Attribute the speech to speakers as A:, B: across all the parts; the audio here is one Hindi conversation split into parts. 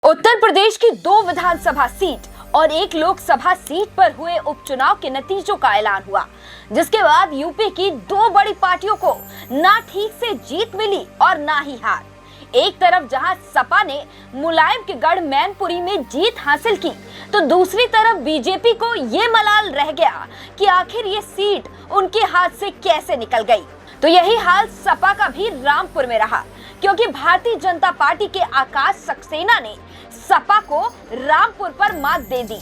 A: उत्तर प्रदेश की 2 विधानसभा सीट और 1 लोकसभा सीट पर हुए उपचुनाव के नतीजों का ऐलान हुआ, जिसके बाद यूपी की 2 बड़ी पार्टियों को ना ठीक से जीत मिली और ना ही हार। एक तरफ जहां सपा ने मुलायम के गढ़ मैनपुरी में जीत हासिल की, तो दूसरी तरफ बीजेपी को ये मलाल रह गया कि आखिर ये सीट उनके हाथ से कैसे निकल गई। तो यही हाल सपा का भी रामपुर में रहा, क्योंकि भारतीय जनता पार्टी के आकाश सक्सेना ने सपा को रामपुर पर मात दे दी।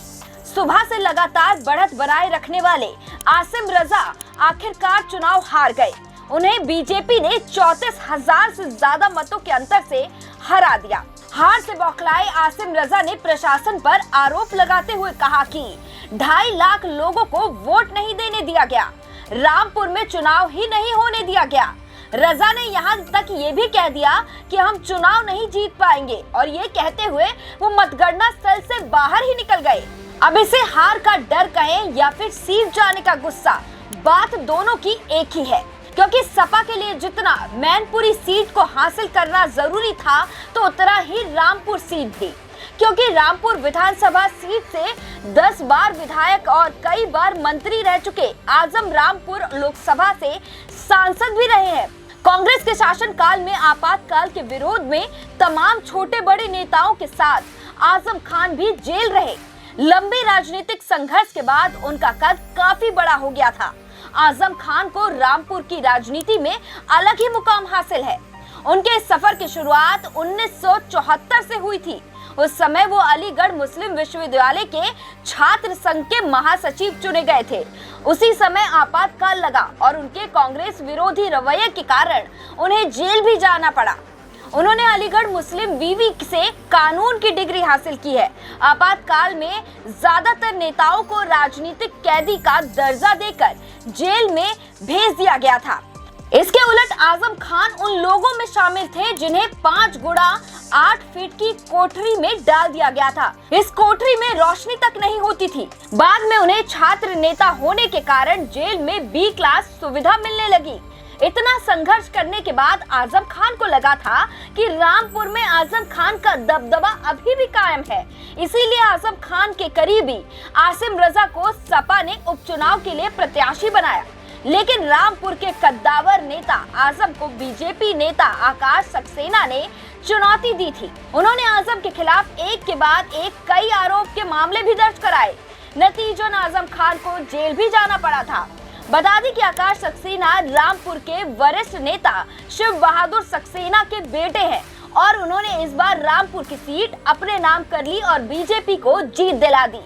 A: सुबह से लगातार बढ़त बनाए रखने वाले आसिम रजा आखिरकार चुनाव हार गए। उन्हें बीजेपी ने 34,000 से ज्यादा मतों के अंतर से हरा दिया। हार से बौखलाए आसिम रजा ने प्रशासन पर आरोप लगाते हुए कहा कि 2.5 लाख लोगों को वोट नहीं देने दिया गया, रामपुर में चुनाव ही नहीं होने दिया गया। रजा ने यहाँ तक ये भी कह दिया कि हम चुनाव नहीं जीत पाएंगे, और ये कहते हुए वो मतगणना स्थल से बाहर ही निकल गए। अब इसे हार का डर कहें या फिर सीट जाने का गुस्सा, बात दोनों की एक ही है, क्योंकि सपा के लिए जितना मैनपुरी सीट को हासिल करना जरूरी था, तो उतना ही रामपुर सीट भी, क्योंकि रामपुर विधानसभा सीट से 10 बार विधायक और कई बार मंत्री रह चुके आजम रामपुर लोकसभा से सांसद भी रहे हैं। कांग्रेस के शासनकाल में आपातकाल के विरोध में तमाम छोटे बड़े नेताओं के साथ आजम खान भी जेल रहे। लंबे राजनीतिक संघर्ष के बाद उनका कद काफी बड़ा हो गया था। आजम खान को रामपुर की राजनीति में अलग ही मुकाम हासिल है। उनके इस सफर की शुरुआत 1974 से हुई थी। उस समय वो अलीगढ़ मुस्लिम विश्वविद्यालय के छात्र संघ के महासचिव चुने गए थे। उसी समय आपातकाल लगा और उनके कांग्रेस विरोधी रवैये के कारण उन्हें जेल भी जाना पड़ा। उन्होंने अलीगढ़ मुस्लिम विवि से कानून की डिग्री हासिल की है। आपातकाल में ज्यादातर नेताओं को राजनीतिक कैदी का दर्जा देकर जेल में भेज दिया गया था। इसके उलट आजम खान उन लोगों में शामिल थे जिन्हें 5 गुणा 8 फीट की कोठरी में डाल दिया गया था। इस कोठरी में रोशनी तक नहीं होती थी। बाद में उन्हें छात्र नेता होने के कारण जेल में बी क्लास सुविधा मिलने लगी। इतना संघर्ष करने के बाद आजम खान को लगा था कि रामपुर में आजम खान का दबदबा अभी भी कायम है। इसीलिए आजम खान के करीबी आसिम रजा को सपा ने उपचुनाव के लिए प्रत्याशी बनाया। लेकिन रामपुर के कद्दावर नेता आजम को बीजेपी नेता आकाश सक्सेना ने चुनौती दी थी। उन्होंने आजम के खिलाफ एक के बाद एक कई आरोप के मामले भी दर्ज कराए। नतीजतन आजम खान को जेल भी जाना पड़ा था। बता दें कि आकाश सक्सेना रामपुर के वरिष्ठ नेता शिव बहादुर सक्सेना के बेटे हैं, और उन्होंने इस बार रामपुर की सीट अपने नाम कर ली और बीजेपी को जीत दिला दी।